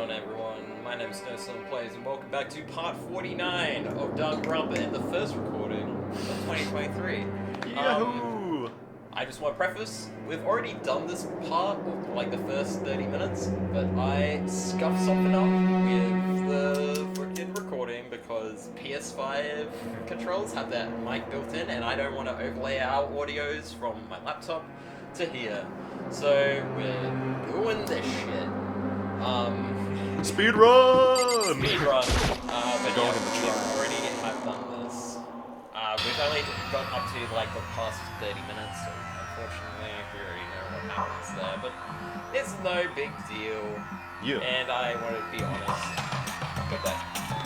on, everyone? My name is Snowstorm Plays, and welcome back to part 49 of Danganronpa and the first recording of 2023. Yahoo! I just want to preface, we've already done this part of like the first 30 minutes, but I scuffed something up with the freaking recording because PS5 controls have that mic built in, and I don't want to overlay our audios from my laptop to here. So we're doing this shit. Speed run! But yeah, we already have done this. We've only gotten up to like the past 30 minutes, so unfortunately we already know what happens there, but it's no big deal. Yeah. And I want to be honest, get that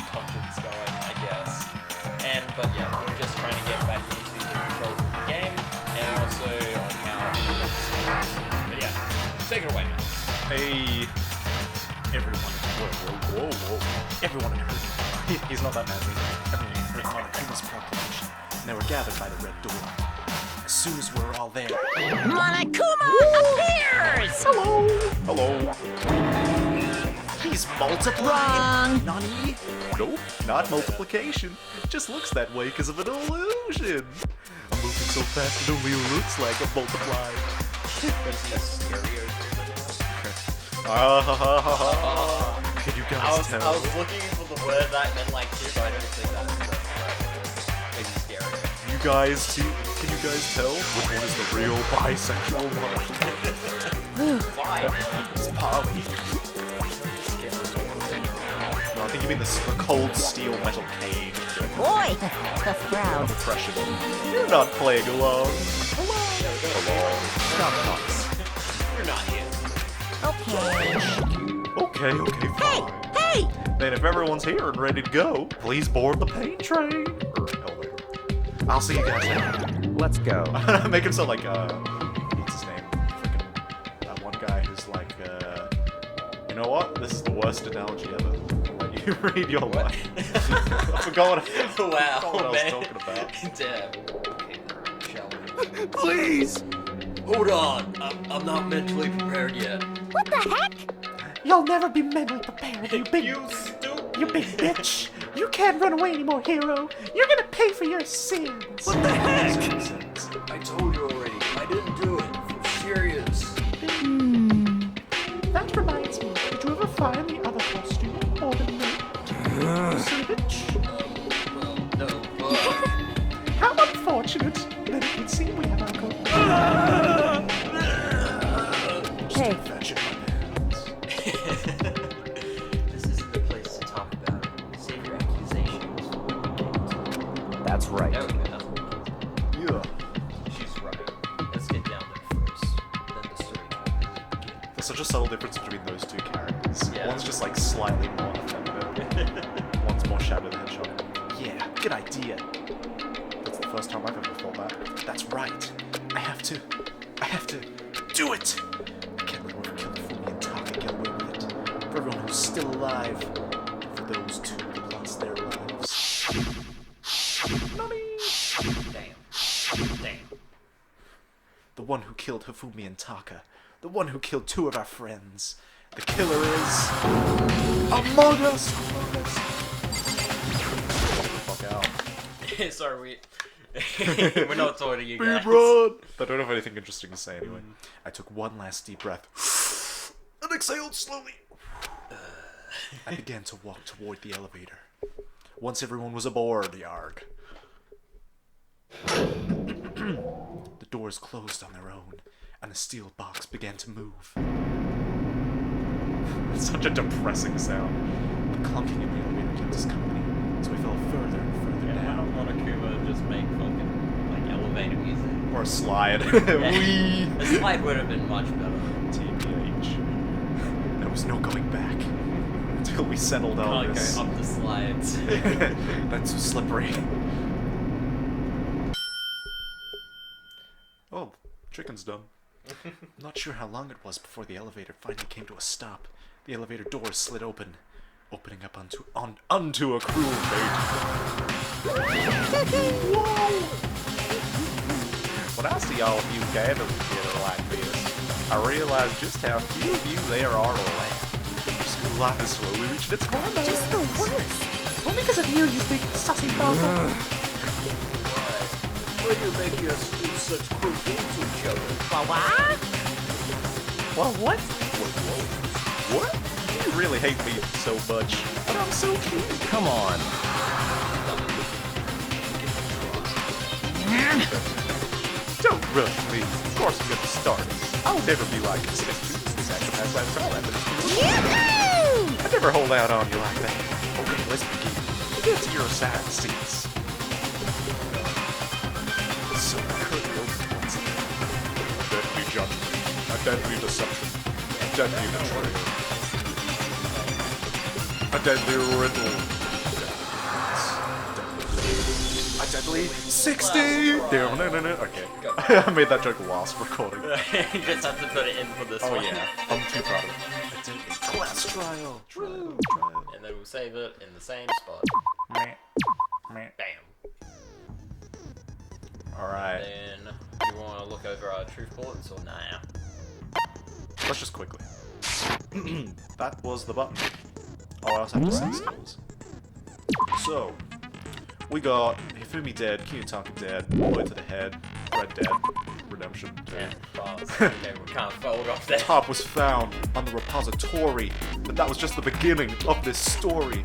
conscience going, I guess. But yeah, we're just trying to get back into the controls of the game, and also on how it looks. But yeah, take it away, man. Hey, everyone. Whoa. Everyone heard him. He's not that mad. Everyone heard Monokuma's proclamation, and they were gathered by the red door. As soon as we were all there, Monokuma appears! Hello. He's multiplying. Nani? Nope, not multiplication. It just looks that way because of an illusion. I'm moving so fast it only looks like I'm multiplying. Can you guys tell? I was looking for the word that meant like two, but I don't think that's maybe scary. You guys see? Can you guys tell which one is the real bisexual one? Why? It's Polly. No, I think you mean the cold steel metal cane. Boy, tough crowd. Oppression. You're not playing along. Hello. Stop nuts. You're not here. Okay. Okay, fine. Hey! Then if everyone's here and ready to go, please board the pain train. Or elevator. I'll see you guys later. Let's go. Make him sound like, what's his name? Freaking, that one guy who's like, you know what? This is the worst analogy ever. I'll let you read your line. I forgot what I was talking about. Damn. Okay, shall we? Please! Hold on. I'm not mentally prepared yet. What the heck? You'll never be mentally prepared, you big bitch. You can't run away anymore, hero. You're gonna pay for your sins. What the heck? I told you already. I didn't do it. I'm serious. That reminds me, did you ever find the other costume or the note? Silly bitch. Well, no. How unfortunate. Then you can see we have our code. Hey, This isn't the place to talk about save your accusations. That's right. There we go. That's what it is. Yeah. She's right. Let's get down there first. Then the story can begin. There's such a subtle difference between those two characters. Yeah. One's just like slightly more effeminate. One's more Shadow the Hedgehog. Yeah, good idea. That's the first time I've ever thought that. That's right. I have to do it! I can't let whoever killed Hifumi and Taka get away with it. For everyone who's still alive, and for those two that lost their lives. Nani? Damn. The one who killed Hifumi and Taka. The one who killed two of our friends. The killer is... Among Us! Fuck out. Sorry, we're not talking to you guys. Speed run! I don't have anything interesting to say anyway. I took one last deep breath. And exhaled slowly. I began to walk toward the elevator. Once everyone was aboard, yarg. The doors closed on their own, and the steel box began to move. It's such a depressing sound. The clunking in the elevator kept us company, so we fell further and further Yeah, down. why don't Monokuma just make fucking like elevator music? Or a slide. Yeah. Wee! The slide would have been much better. TBH. There was no going back. Until we settled on Can't this. go up the slides. That's so slippery. Oh, chicken's done. Not sure how long it was before the elevator finally came to a stop. The elevator doors slid open, opening up onto a cruel fate. When I see all of you gathered together like this, I realize just how few of you there are left. life has slowly reached its climax. Just the worst. Only because of you, you big sussy bugger. Why do you make us do such cruel things to each other? What? Well, what? What? You really hate me so much, but I'm so cute. Come on. Don't rush me. Of course I'm gonna start. I'll never be like this. I never hold out on you like that. Okay, let's begin. Get to your sad seats. So critical. A deadly judgment. A deadly deception. A deadly betrayal. A deadly riddle. A deadly 60! Damn, no. Okay. I made that joke last recording. You just have to put it in for this Oh one. yeah, I'm too proud of it. A deadly class trial. Trial. And then we'll save it in the same spot. Meh. Meh. Bam. Alright, Then you want to look over our truth bullets or nah? let's just quickly. That was the button. Oh, I also have to set skills. So, we got Hifumi dead, Kiyotaka dead, Boy to the head, Red dead, Redemption 2. Yeah, fast. Okay, we can't fold off there. Top was found on the repository, but that was just the beginning of this story.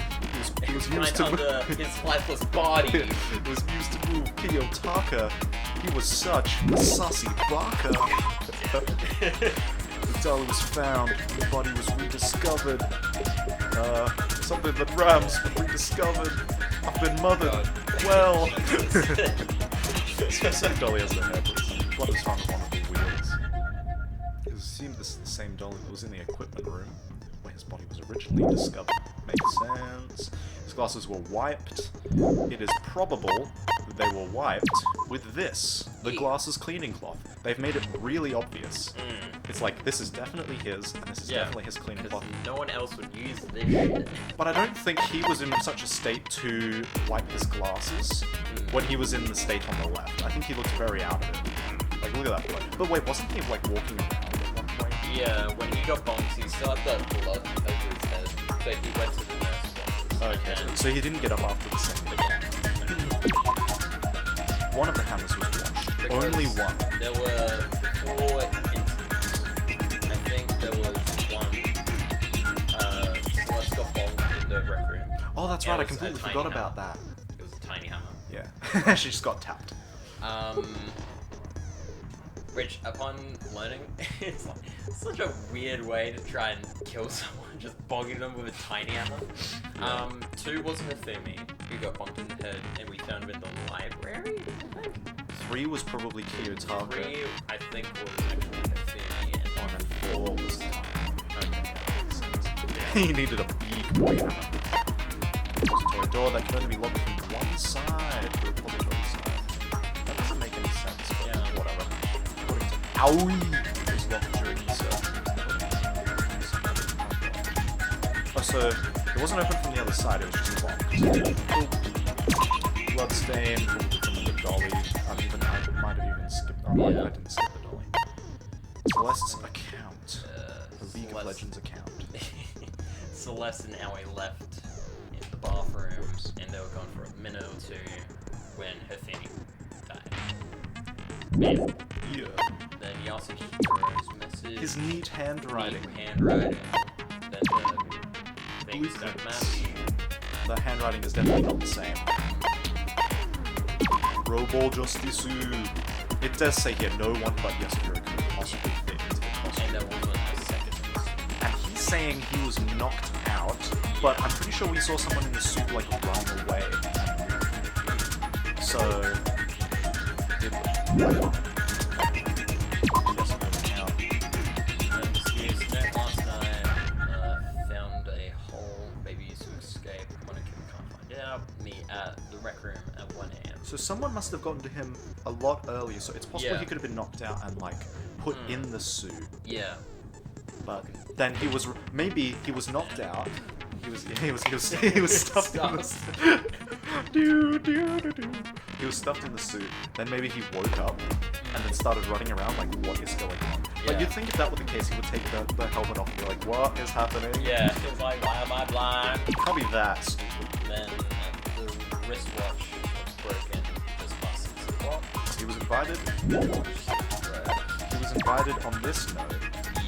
It was used to Right under his lifeless body. It was used to move Kiyotaka. He was such a sussy baka. The dolly was found. The body was rediscovered. Something that rhymes with rediscovered. I've been mothered. Well. Same dolly as the headless. Blood was found on one of the wheels. It seemed this is the same dolly that was in the equipment room where his body was originally discovered. Makes sense. His glasses were wiped. It is probable that they were wiped with this, the glasses cleaning cloth. They've made it really obvious. It's like, this is definitely his, and this is definitely his cleaning Because cloth. no one else would use this shit. But I don't think he was in such a state to wipe his glasses when he was in the state on the left. I think he looked very out of it. Like, look at that blood. But wait, wasn't he, like, walking around at one point? Yeah, when he got bonked, he still had that blood over his head. So he went to the nurse office. Okay, And- so he didn't get up after the second. but yeah. One of the hammers was washed. Because Only one. There were 4 incidents. I think there was one. Celeste got bonked in the rec room. Oh, that's Yeah, right, I it was a completely tiny forgot hammer. about that. It was a tiny hammer. Yeah. She just got tapped. Which, upon learning, it's like such a weird way to try and kill someone, just bogging them with a tiny hammer. 2 was Hifumi, who got bonked in the head, and we found him in the library, I think. 3 was probably Kiyotaka. 3, I think, was actually Hifumi, and And 4 was Taka. Okay, that makes sense. He needed a big boy hammer. Repository door that can only be locked from one side. The repository side. That doesn't make any sense, but Yeah. whatever. According to Aoi, it was locked during research. Oh, so it wasn't open from the other side, it was just locked. Bloodstain, probably from the dolly. I might have even skipped. Oh, no, Yeah. I didn't skip the dolly. Celeste's account. The League of Celeste- Legends account. Celeste and Aoi left in the bathroom, and they were gone for a minute or 2 when Hifumi died. Man. Yeah. Then Yasuhiro's message. His neat handwriting. Neat handwriting. Then the things don't Blueprints. match. The handwriting is definitely not the same. Robo Justice. It does say here, no one but Yasuhiro could possibly fit into the And costume. there wasn't a second person. And he's saying he was knocked out, but I'm pretty sure we saw someone in the suit like run away. So, did Yasuhiro's account. Mysterious note last night. Found a hole. Baby used to escape. When I can't find out. Me at the rec room at 1 a.m. So someone must have gotten to him a lot earlier. So it's possible Yeah. he could have been knocked out and like put in the suit. Yeah. But then he was maybe he was knocked out. He was stuffed in the suit. He was stuffed in the suit. Then maybe he woke up and then started running around like, what is going on? Like, Yeah. you'd think if that were the case, he would take the helmet off and be like, what is happening? Yeah, he was like, why am I blind? Can't be that stupid. Then the wristwatch was broken. Just busted. What? He was invited. He was invited on this note.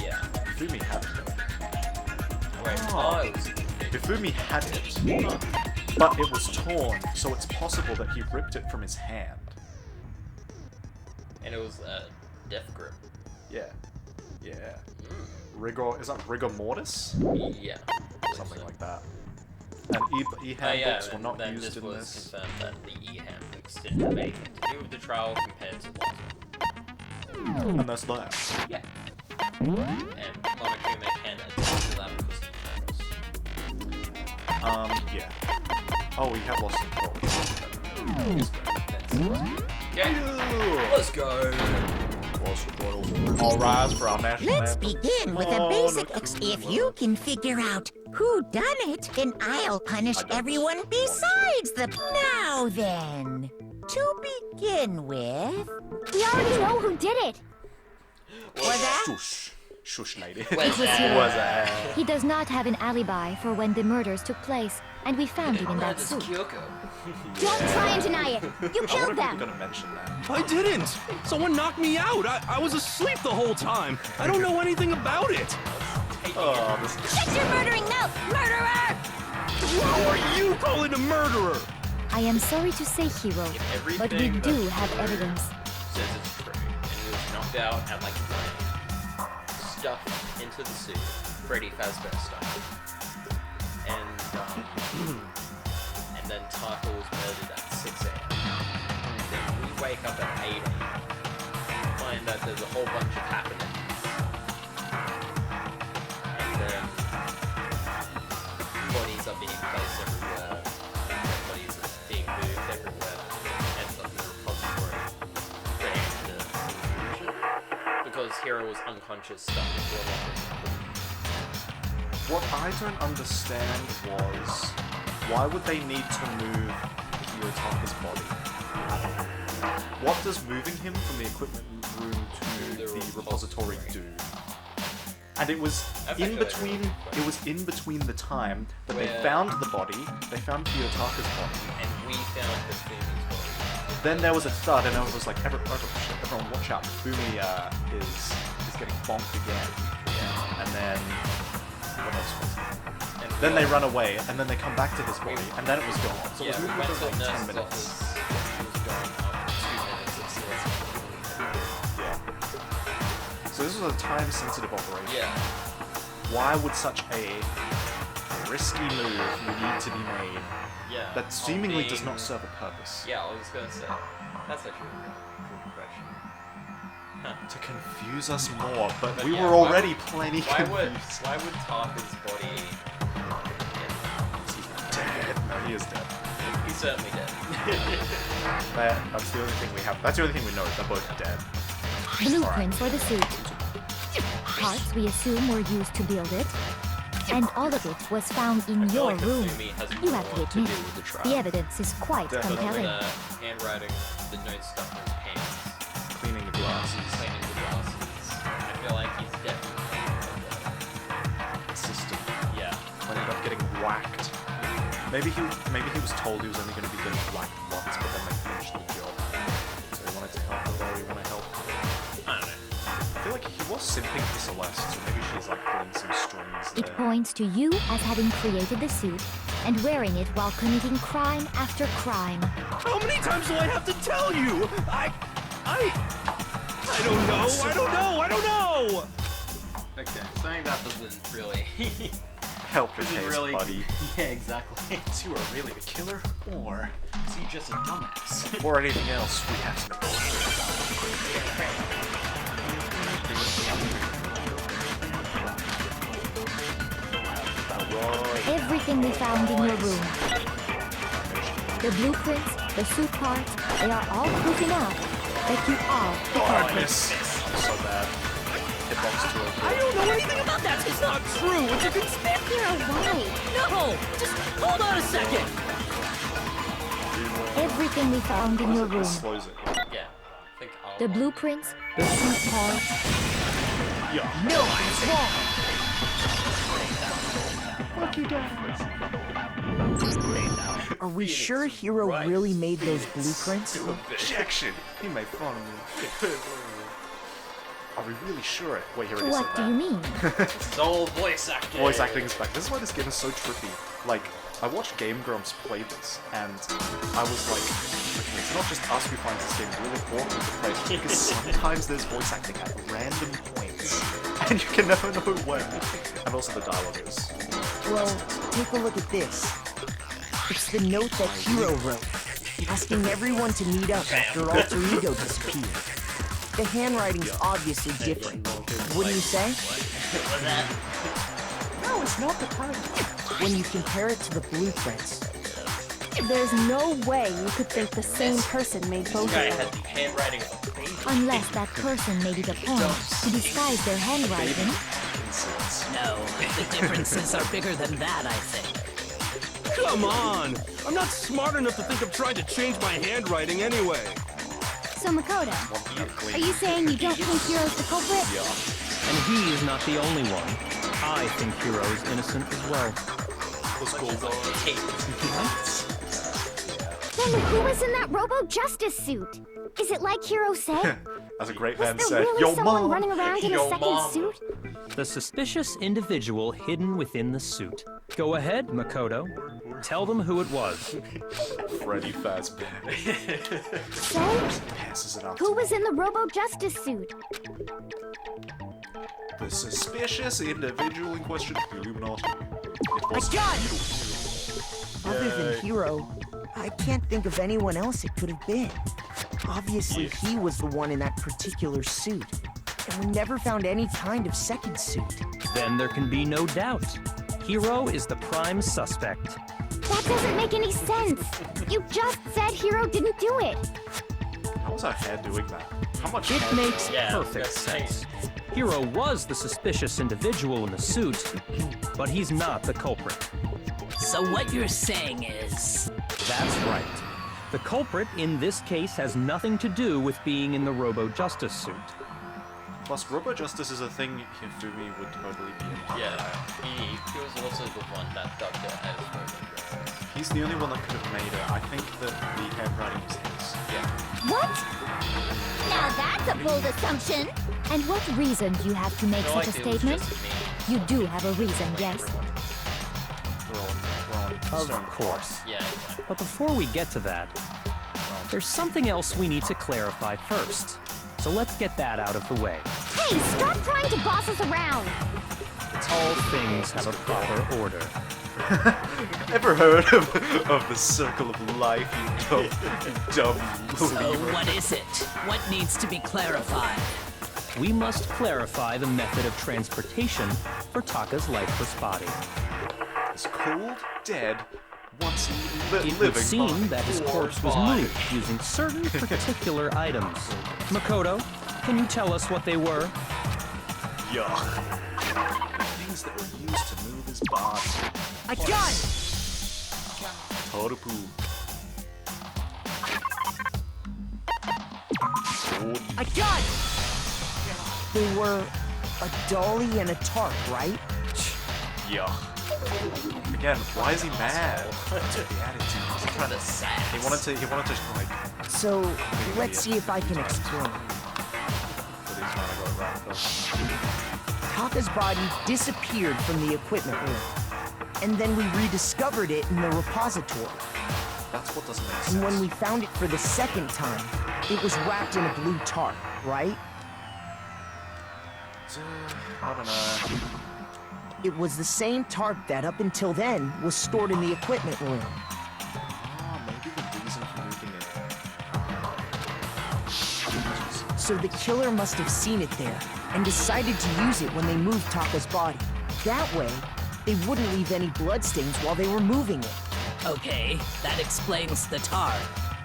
Yeah. Hifumi had it. Wait, Oh. it was Hifumi had it, but it was torn, so it's possible that he ripped it from his hand. and it was a death grip. Yeah. Yeah. Is that rigor mortis? Yeah. Something like that. And e-handbooks were not then used in was this. confirmed that the e-handbooks didn't have anything to do with the trial compared to last one. And that's that. Yeah. And Monokuma can attest to that because he knows. Yeah. Oh, we have lost control. Yeah. Let's go. All rise for our national Let's anthem. begin with a basic if you can figure out who done it, then I'll punish everyone besides the... Now then, to begin with... We already know who did it. Was that? Shush. Shush, lady. Where's was that? Was that? He does not have an alibi for when the murders took place, and we found it in that That's suit. Kyoko. Don't try and deny it. You I wonder killed if we were them. gonna mention that. I didn't! Someone knocked me out! I was asleep the whole time! I don't know anything about it! Oh, this Shut your murdering mouth, murderer! Who are you calling a murderer? I am sorry to say, hero, but we everything do that have evidence. Says it's true, and he was knocked out at like 9 a.m. Stuffed into the suit, Freddy Fazbear style. And then Taka was murdered at 6 a.m. Then we wake up at 8 a.m. Find that there's a whole bunch of happenings. And then bodies are being placed everywhere. Bodies are being moved everywhere. Ends up in the repository. Because Hero was unconscious stuck into a locker. What I don't understand was why would they need to move Kiyotaka's body? What does moving him from the equipment room to the repository do? And it was in between. It was in between the time that they found the body, they found Kiyotaka's body, And we found Hifumi's body. then there was a thud, and everyone was like, everyone watch out, Hifumi is getting bonked again. Yeah. And then what else was it? And Then they run away, and then they come back to his body, and then it was gone. So Yeah, it we was went to like the 10 nurse's minutes. office. She was going up 2 minutes of soliciting. Yeah. So this was a time-sensitive operation. Yeah. Why would such a risky move need to be made Yeah. that seemingly does not serve a purpose? Yeah, I was gonna say. That's actually a good question. To confuse us more, but we yeah, were why already would- plenty Why would confused. Taka's body? Dead. No, he is dead. He's certainly dead. That's the only thing we have. That's the only thing we know. They're both dead. Blueprints for the suit. Parts we assume were used to build it. And all of it was found in I feel your like room. Hifumi has You have more to to do admit, with the trial. the evidence is quite Definitely. compelling. The handwriting, the notes stuck in his pants, Cleaning the glasses. cleaning the glasses. I feel like he's definitely System. yeah. When he got getting whacked. Maybe he was told he was only going to be getting whacked once, but then they finished the job. So he wanted to help her while he want to help. I don't know. I feel like he was simping for Celeste, so maybe she's like pulling some strings It there. points to you as having created the suit and wearing it while committing crime after crime. How many times do I have to tell you? I don't know, I don't know! Okay, saying that doesn't really. Help your Is it case, really? buddy. Yeah, exactly. Is you are really the killer, or Is he just a dumbass? or anything else we have to know? Everything we found in your room. The blueprints, the suit parts, they are all proof enough that you are the Oh, I culprit. miss. I'm so bad. Hitbox to I don't know anything about that! It's not true! It's a conspiracy! Hero, why? No! Just hold on a second! Everything we found in your room. Slows it. Yeah. I think I'll The blueprints, the suit parts, No, it's wrong. Fuck you guys. Are we sure Hiro really made those blueprints? Objection! He made fun of me. Are we really sure? Wait, here it is. What do you mean? It's all voice acting. Voice acting is back. This is why this game is so trippy. Like, I watched Game Grumps play this, and I was like, okay, it's not just us who finds this game really awkward to play, because sometimes there's voice acting at random points, and you can never know when. And also the dialogue is... Well, take a look at this. It's the note that Hiro wrote, asking everyone to meet up after Alter Ego disappeared. The handwriting's obviously different, wouldn't you say? No, it's not the time. When you compare it to the blueprints. There's no way you could think the same person made both of Guy them. had the handwriting. Unless that person made it a point to disguise their handwriting. No, the differences are bigger than that, I think. Come on! I'm not smart enough to think of trying to change my handwriting anyway. So Makoto, are you saying you don't think Hiro's the culprit? And he is not the only one. I think Hiro is innocent as well. Then who was in that Robo Justice suit? Is it like Hiro said? As a great Was man there said, really yo someone mom! running around in a Yo, second mom. suit? The suspicious individual hidden within the suit. Go ahead, Makoto. Tell them who it was. Freddy Fazbear So, passes it out who to was in the Robo Justice suit? the suspicious individual in question, the Illuminati. It was Other than Hiro, I can't think of anyone else it could have been. Obviously, he was the one in that particular suit. And we never found any kind of second suit. Then there can be no doubt. Hiro is the prime suspect. That doesn't make any sense. You just said Hiro didn't do it. How was our hair doing that? How much It hair? makes Yeah, perfect that's right. sense. Hiro was the suspicious individual in the suit, but he's not the culprit. So what you're saying is... That's right. The culprit in this case has nothing to do with being in the Robo Justice suit. Plus, Robo Justice is a thing Hifumi would totally be in. Yeah, he was also the one that dubbed it as Robo Justice. He's the only one that could have made it. I think that the handwriting was his. Yeah. What? Now that's a bold assumption. And what reason do you have to make No, such a like, it was statement? just me. You do have a reason, yes. Of course. Yeah. But before we get to that, there's something else we need to clarify first. So let's get that out of the way. Hey, stop trying to boss us around. All things have a proper order. Ever heard of the circle of life, you dumb So believer? what is it? What needs to be clarified? We must clarify the method of transportation for Taka's lifeless body. Is cold, dead, once It living would seem body. that his corpse was moved using certain particular items. Makoto, can you tell us what they were? Yuck. Things that were used to move his body. A gun! Toru. A gun! They were a dolly and a tarp, right? Yuck. Again, why is he mad? What's the attitude? He's trying to sass. He wanted to like, So, let's see if I can explain. but he's trying to go around the... Taka's body disappeared from the equipment room. And then we rediscovered it in the repository. That's what doesn't make sense. And when we found it for the second time, it was wrapped in a blue tarp, right? I don't know. It was the same tarp that, up until then, was stored in the equipment room. Oh, maybe the reason for moving it. So the killer must have seen it there, and decided to use it when they moved Taka's body. That way, they wouldn't leave any bloodstains while they were moving it. Okay, that explains the tar.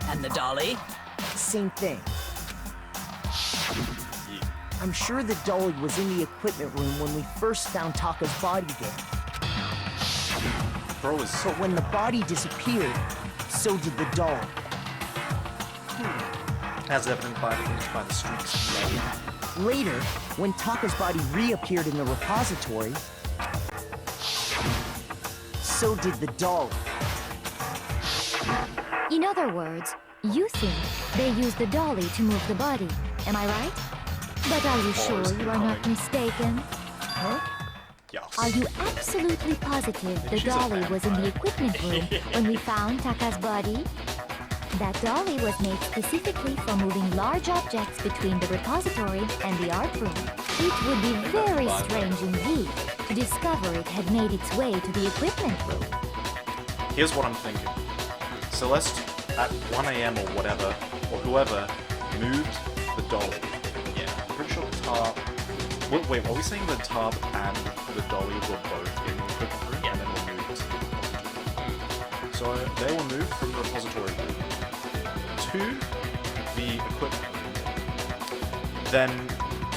And the dolly? Same thing. I'm sure the dolly was in the equipment room when we first found Taka's body there. Bro is so... But when the body disappeared, so did the dolly. As evident by the streets. Later, when Taka's body reappeared in the repository, so did the dolly. In other words, you think they used the dolly to move the body. Am I right? But are you sure you are not mistaken? Huh? Yes. Are you absolutely positive the she's a dolly was in the vampire. equipment room when we found Taka's body? That dolly was made specifically for moving large objects between the repository and the art room. It would be very strange indeed to discover it had made its way to the equipment room. Here's what I'm thinking. Celeste, at 1 AM or whatever, or whoever, moved the dolly. Yeah. I'm pretty sure the Tarp... Wait, are we saying the Tarp and the dolly were both in the equipment room? Yeah. And then were moved to the repository? So they were moved from the repository room to the equipment room. Then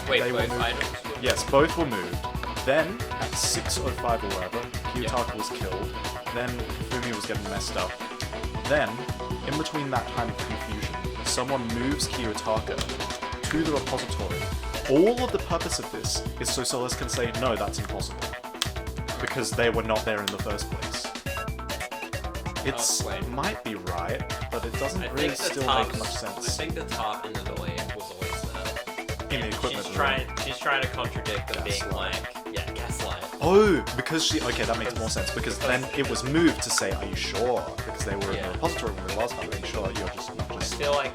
Wait, they were both moved... items? Yes, both were moved. Then, at 6:05 or whatever, Kiyotaka was killed. Then Fumi was getting messed up. Then, in between that time of confusion, someone moves Kiyotaka to the repository. All of the purpose of this is so Celeste can say, no, that's impossible. Because they were not there in the first place. It might be right, but it doesn't really still make much sense. I think the top in the dolly was always there. In the equipment She's trying to contradict them being like, gaslight. Oh, because she... Okay, that makes more sense, because then it was moved to say, are you sure? Because they were in the repository when we last time, are you sure? You're just... I feel like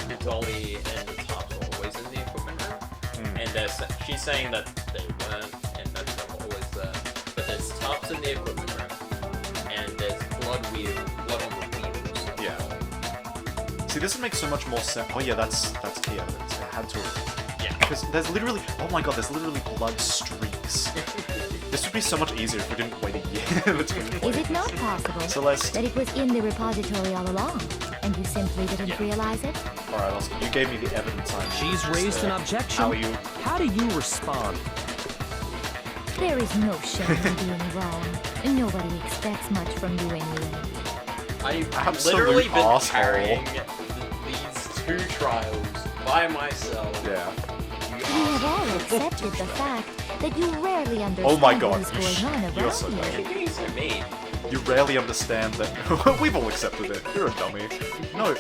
the dolly and the tops were always in the equipment room. And she's saying that they weren't, and that they were always there. But there's tops in the equipment room, and there's blood on the wheels. Yeah. See, this would make so much more sense. Oh yeah, that's key evidence. I had to... Yeah. Because there's literally... Oh my god, there's literally blood streaks. This would be so much easier if we didn't wait a year between Is plays. it not possible Celeste. that it was in the repository all along, and you simply didn't realize it? Alright, Oscar, you gave me the evidence on She's raised an objection. How are you? How do you respond? There is no shame in being wrong. Nobody expects much from you anyway. I've Absolute literally been asshole. carrying these 2 trials by myself. Yeah. You have all accepted the fact that you rarely understand Oh my god, what is going on you're around so you. dumb. You're being so mean. You rarely understand that... We've all accepted it. You're a dummy. No,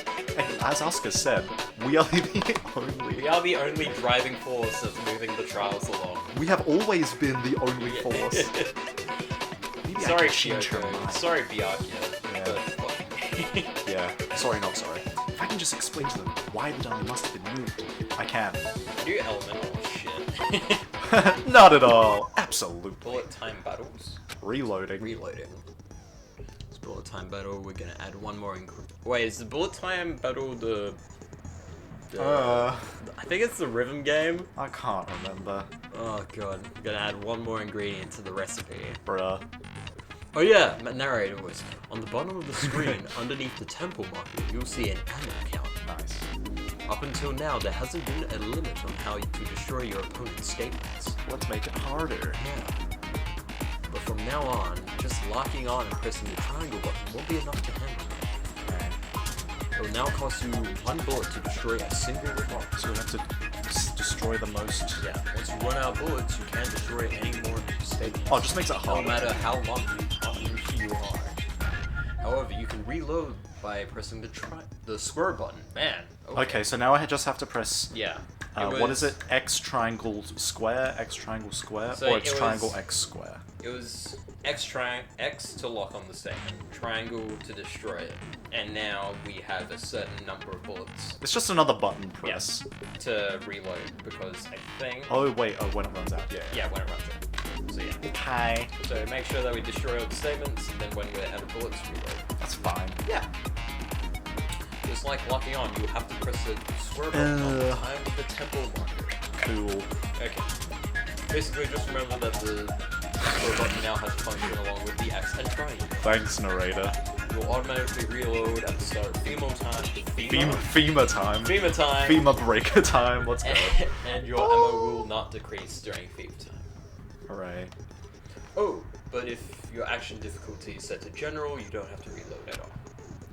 as Oscar said, we are the only... We are the only driving force that's moving the trials along. We have always been the only force. Maybe I Sorry, can change her Kyoko. mind. Sorry, Byakuya. Yeah. But fuck me. Yeah. Sorry, not sorry. If I can just explain to them why the dummy must have been moved, I can. New elemental shit. Not at all. Absolutely. Bullet time battles. Reloading. Reloading. It's bullet time battle. We're gonna add one more Wait, is the bullet time battle the I think it's the rhythm game. I can't remember. Oh god. We're gonna add one more ingredient to the recipe. Bruh. Oh yeah, narrator voice. On the bottom of the screen, underneath the temple marker, you'll see an ammo count. Nice. Up until now, there hasn't been a limit on how to destroy your opponent's statements. Let's make it harder. Yeah. But from now on, just locking on and pressing the triangle button won't be enough to handle it. It will now cost you 1 bullet to destroy a single remark. So we have to destroy the most. Yeah, once you run out of bullets, you can't destroy any more statements. Oh, it just makes it No harder. matter how lucky you are. However, you can reload by pressing the square button. Man. Okay, so now I just have to press... Yeah. what is it? X triangle square, X triangle square, So or X it triangle was- X square? It was X to lock on the statement, triangle to destroy it, and now we have a certain number of bullets It's just another button press. to reload, because I think... Oh wait, when it runs out, yeah. Yeah, when it runs out. So yeah. Okay. So make sure that we destroy all the statements, and then when we're out of bullets, reload. That's fine. Yeah. Just like locking on, you have to press the square button all the time with the temple marker. Cool. Okay. Basically, just remember that the square button now has a function along with the X and triangle. Thanks, narrator. You'll automatically reload at the start of FEMA time. FEMA time. FEMA time. FEMA breaker time. Let's go. And your ammo will not decrease during FEMA time. Hooray. Oh, but if your action difficulty is set to general, you don't have to reload at all.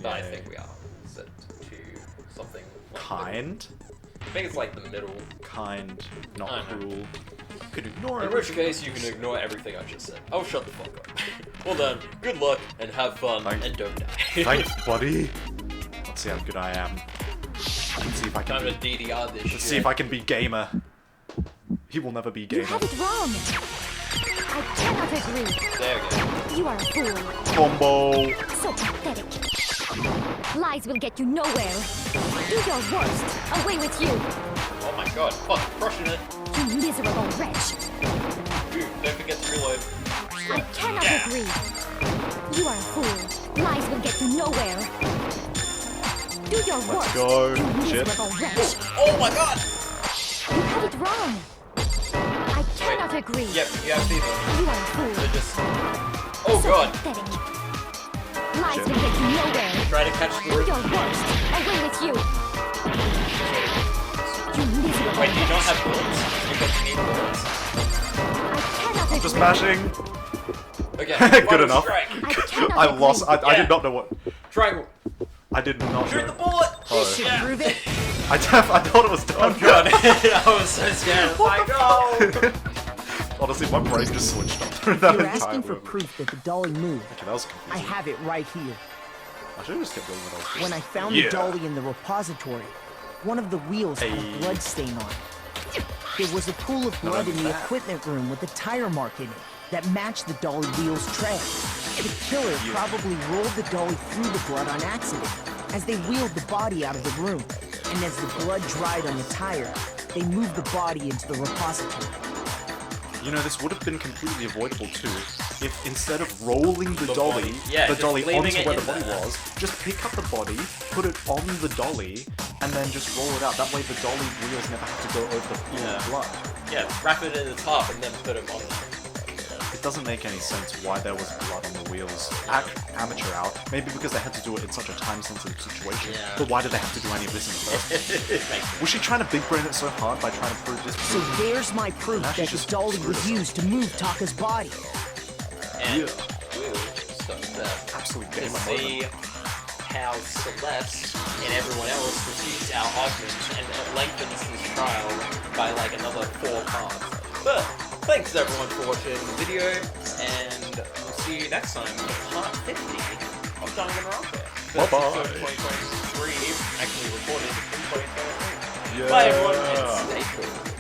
But I Yay. think we are set to something like Kind? I think it's like the middle. Kind, I not know. cruel. You could ignore In it. which case, you can ignore everything I just said. I'll shut the fuck up. Well then, good luck and have fun and don't die. Thanks, buddy. Let's see how good I am. Let's see if I can. Time to DDR this shit. Let's see if I can be gamer. He will never be You gamer. have it wrong. I cannot agree. There we go. You are a fool. Combo. So pathetic. Lies will get you nowhere. Do your worst. Away with you. Oh my god, fuck, crushing it. You miserable wretch. Dude, don't forget to reload. I cannot agree. You are a fool. Lies will get you nowhere. Do your Let's worst. go. You Shit. miserable wretch. Oh my god! You have it wrong. I cannot agree. Yep, you have these. You are a fool. They're just... Oh So god! pathetic. Lies will get you nowhere. Try to catch Do the... your worst. Away with you. You miserable Wait, do you not wretch. have bullets? Because you need bullets. I cannot agree. Just mashing. Okay, Good final enough. strike. I cannot I agree. lost. I Yeah. did not know what. Triangle. I did not Shoot know. the bullet! Oh. Should prove it. I thought it was done. Oh god, I was so scared. It's like, oh! Honestly, my brain just switched on through that You're entire asking for movie. proof that the dolly moved. Okay, that was I confusing. have it right here. I should have just kept doing what I was doing. When I found Yeah. the dolly in the repository, one of the wheels had a Hey. blood stain on it. There was a pool of blood in the equipment room with a tire mark in it that matched the dolly wheel's tread. The killer probably rolled the dolly through the blood on accident as they wheeled the body out of the room. And as the blood dried on the tire, they moved the body into the repository. You know, this would have been completely avoidable too if instead of rolling the The dolly, body. Yeah, the just dolly leaving onto it where the in body there. was, just pick up the body, put it on the dolly, and then just roll it out. That way the dolly wheels never have to go over the pool of blood. Yeah, wrap it in the top and then put them on. It doesn't make any sense why there was blood on the wheels. Amateur out. Maybe because they had to do it in such a time-sensitive situation. Yeah. But why did they have to do any of this in the first place? Was she trying to big brain it so hard by trying to prove this? So there's my proof Now that she's the just dolly screwed was herself. used to move Taka's body. And Yeah. we'll stop that. Absolute To gamer see moment. how Celeste and everyone else refutes our arguments and it lengthens this trial by like another 4 parts. But thanks everyone for watching the video, and we'll see you next time for part 50 of Danganronpa. Bye-bye. 2023, actually recorded in 2023. Yeah. Bye everyone, and stay cool.